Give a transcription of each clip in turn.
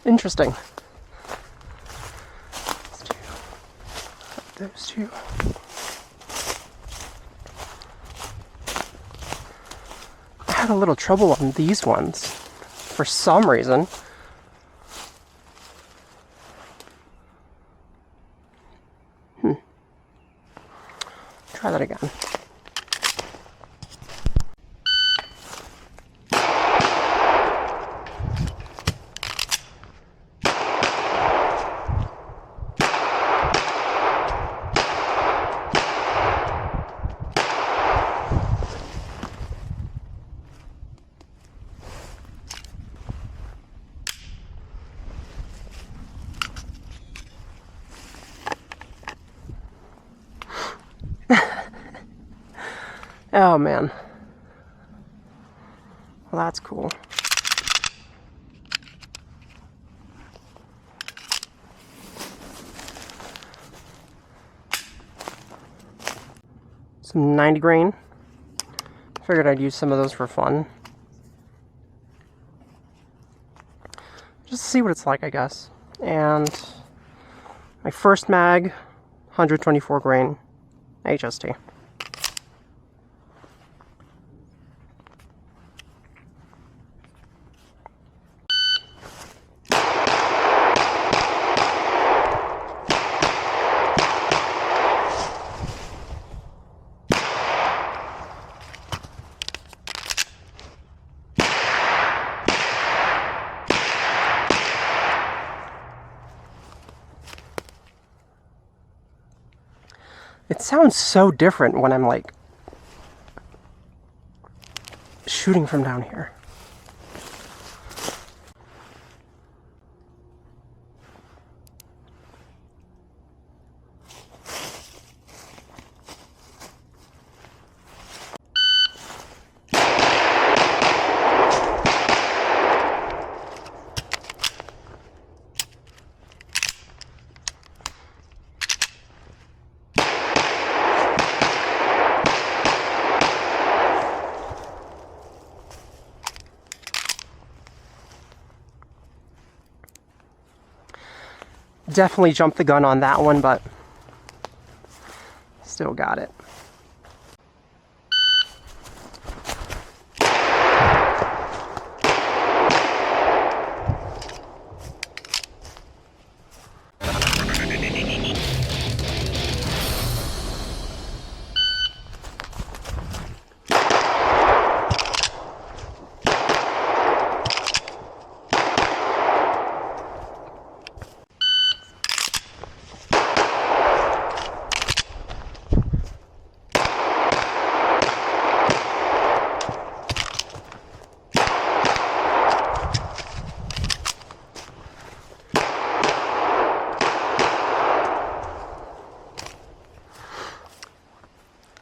Interesting. Those two. I had a little trouble on these ones for some reason. Try that again. Oh man. Well, that's cool. Some 90 grain. Figured I'd use some of those for fun. Just to see what it's like, I guess. And my first mag, 124 grain HST. It sounds so different when I'm like shooting from down here. Definitely jumped the gun on that one, but still got it.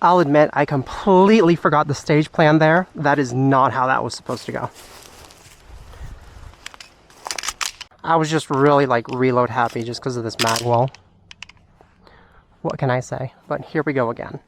I'll admit, I completely forgot the stage plan there. That is not how that was supposed to go. I was just really like reload happy just because of this Magwell. What can I say? But here we go again.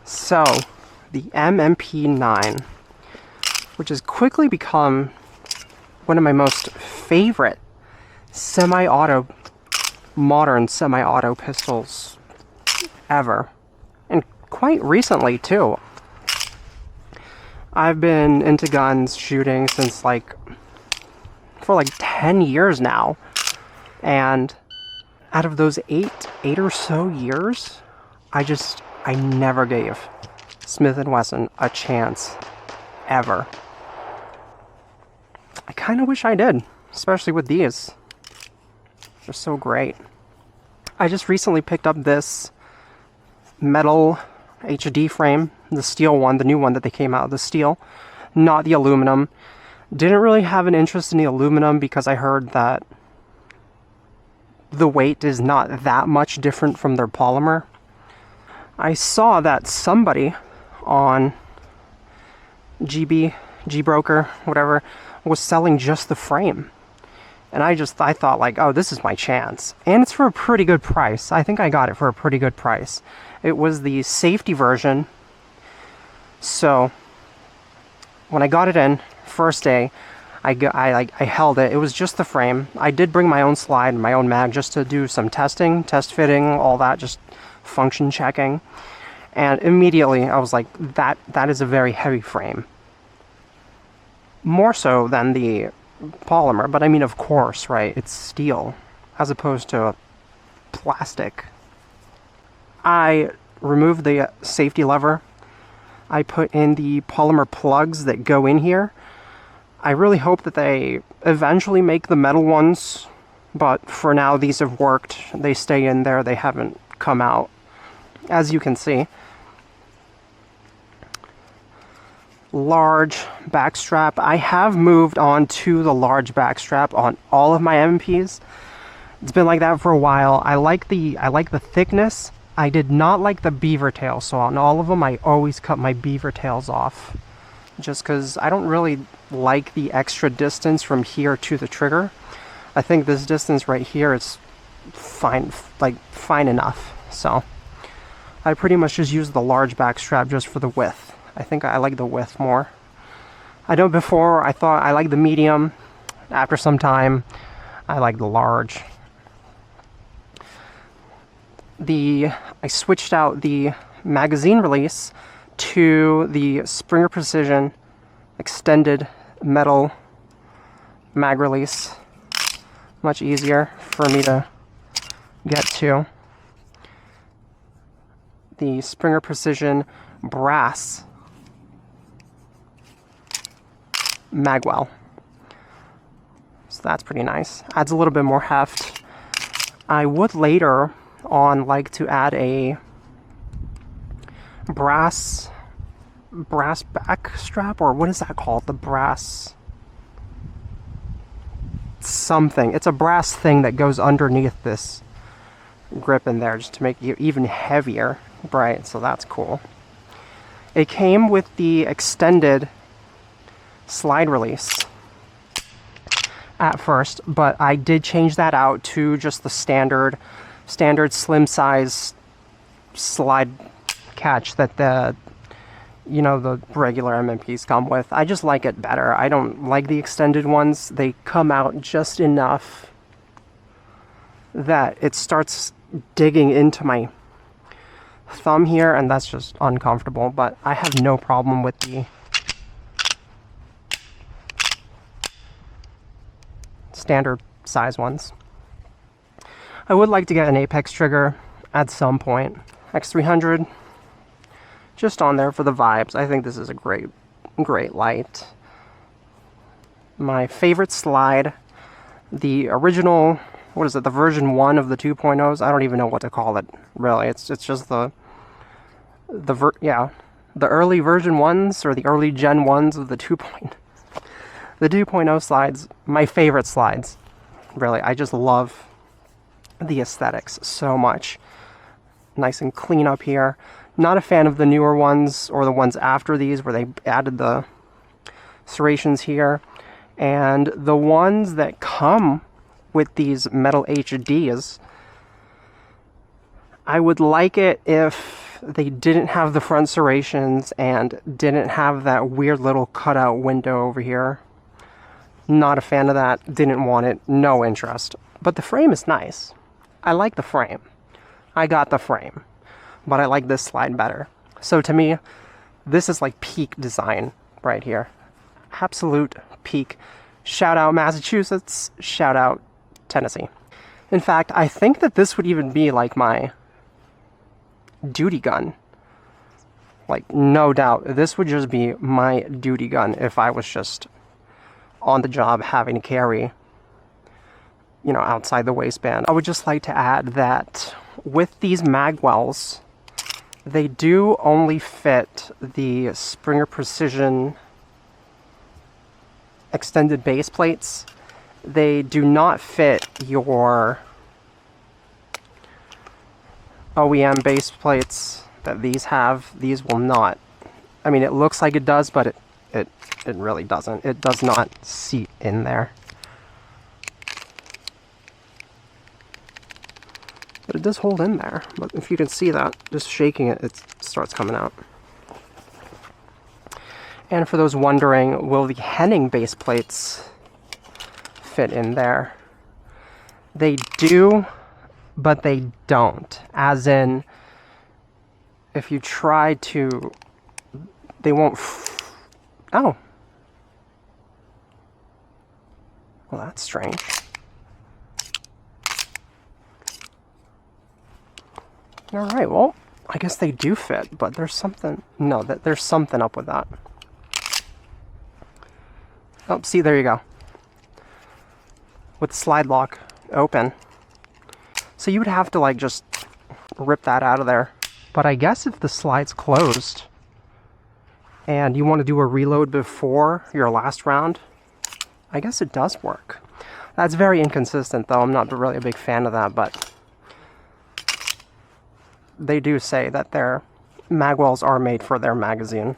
So, the M&P9, which has quickly become one of my most favorite semi-auto, modern semi-auto pistols ever. And quite recently, too. I've been into guns shooting since for 10 years now. And out of those eight or so years, I never gave Smith & Wesson a chance, ever. I kind of wish I did, especially with these. They're so great. I just recently picked up this metal HD frame, the steel one, the new one that they came out, the steel, not the aluminum. Didn't really have an interest in the aluminum because I heard that the weight is not that much different from their polymer. I saw that somebody on Gbroker, whatever, was selling just the frame. And I thought like, oh, this is my chance. And it's for a pretty good price. I think I got it for a pretty good price. It was the safety version. So when I got it in, first day, I held it. It was just the frame. I did bring my own slide and my own mag just to do some testing, test fitting, all that, just function checking. And immediately I was like, that is a very heavy frame. More so than the polymer, but I mean, of course, right? It's steel as opposed to plastic. I removed the safety lever. I put in the polymer plugs that go in here. I really hope that they eventually make the metal ones, but for now these have worked. They stay in there, they haven't come out, as you can see. Large backstrap. I have moved on to the large backstrap on all of my M&Ps. It's been like that for a while. I like the thickness. I did not like the beaver tail, so on all of them I always cut my beaver tails off, just because I don't really like the extra distance from here to the trigger. I think this distance right here is fine, like fine enough. So I pretty much just use the large backstrap just for the width. I think I like the width more. I know before I thought I liked the medium. After some time, I like the large. I switched out the magazine release to the Springer Precision extended metal mag release. Much easier for me to get to. The Springer Precision brass Magwell. So that's pretty nice. Adds a little bit more heft. I would later on like to add a brass back strap, or what is that called? The brass something. It's a brass thing that goes underneath this grip in there just to make it even heavier, right? So that's cool. It came with the extended slide release at first, but I did change that out to just the standard slim size slide catch that the regular M&Ps come with. I just like it better. I don't like the extended ones. They come out just enough that it starts digging into my thumb here, and that's just uncomfortable, but I have no problem with the standard size ones. I would like to get an Apex trigger at some point. X300, just on there for the vibes. I think this is a great light. My favorite slide, the original, what is it, the version 1 of the 2.0s? I don't even know what to call it, really. It's just the early version 1s, or the early gen 1s of the 2.0 slides. My favorite slides, really. I just love the aesthetics so much. Nice and clean up here. Not a fan of the newer ones, or the ones after these where they added the serrations here. And the ones that come with these metal HDs, I would like it if they didn't have the front serrations and didn't have that weird little cutout window over here. Not a fan of that. Didn't want it. No interest. But the frame is nice. I like the frame. I got the frame. But I like this slide better. So to me, this is like peak design right here. Absolute peak. Shout out Massachusetts. Shout out Tennessee. In fact, I think that this would even be like my duty gun. Like, no doubt. This would just be my duty gun if I was just on the job having to carry, outside the waistband. I would just like to add that with these Magwells, they do only fit the Springer Precision extended base plates. They do not fit your OEM base plates that these have. These will not. I mean, it looks like it does, but it really doesn't. It does not seat in there. But it does hold in there. But if you can see that, just shaking it, it starts coming out. And for those wondering, will the Henning base plates fit in there? They do, but they don't. As in, if you try to, they won't. Oh. Well, that's strange. All right, well, I guess they do fit, but there's something, no, there's something up with that. Oh, see, there you go. With slide lock open. So you would have to, like, just rip that out of there. But I guess if the slide's closed and you want to do a reload before your last round, I guess it does work. That's very inconsistent, though. I'm not really a big fan of that, but they do say that their Magwells are made for their magazine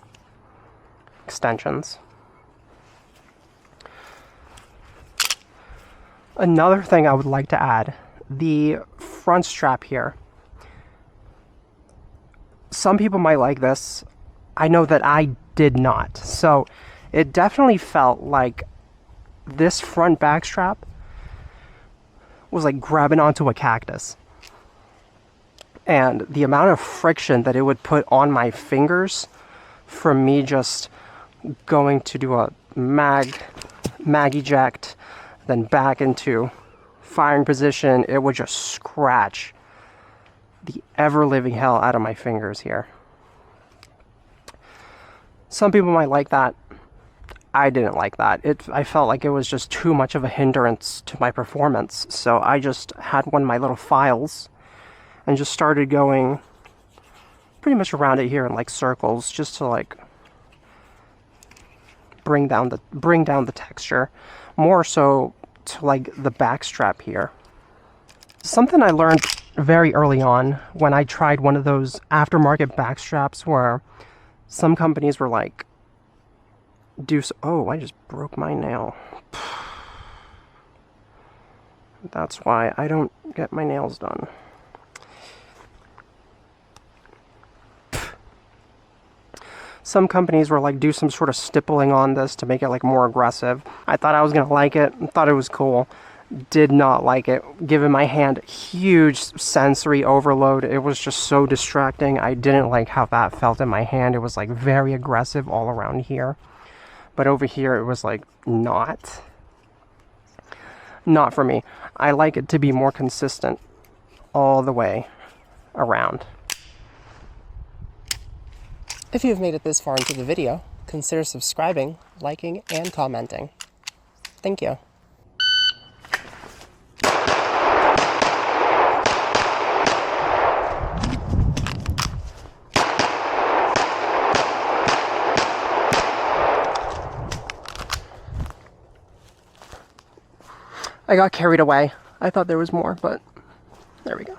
extensions. Another thing I would like to add, the front strap here. Some people might like this. I know that I did not. So it definitely felt like this front back strap was like grabbing onto a cactus. And the amount of friction that it would put on my fingers from me just going to do a mag eject, then back into firing position, it would just scratch the ever-living hell out of my fingers here. Some people might like that. I didn't like that. I felt like it was just too much of a hindrance to my performance. So I just had one of my little files and just started going pretty much around it here in like circles, just to like bring down the texture, more so to like the back strap here. Something I learned very early on when I tried one of those aftermarket back straps where some companies were like, oh, I just broke my nail. That's why I don't get my nails done. Some companies were like, do some sort of stippling on this to make it like more aggressive. I thought I was gonna like it, thought it was cool. Did not like it. Giving my hand huge sensory overload. It was just so distracting. I didn't like how that felt in my hand. It was like very aggressive all around here. But over here it was like not for me. I like it to be more consistent all the way around. If you've made it this far into the video, consider subscribing, liking, and commenting. Thank you. I got carried away. I thought there was more, but there we go.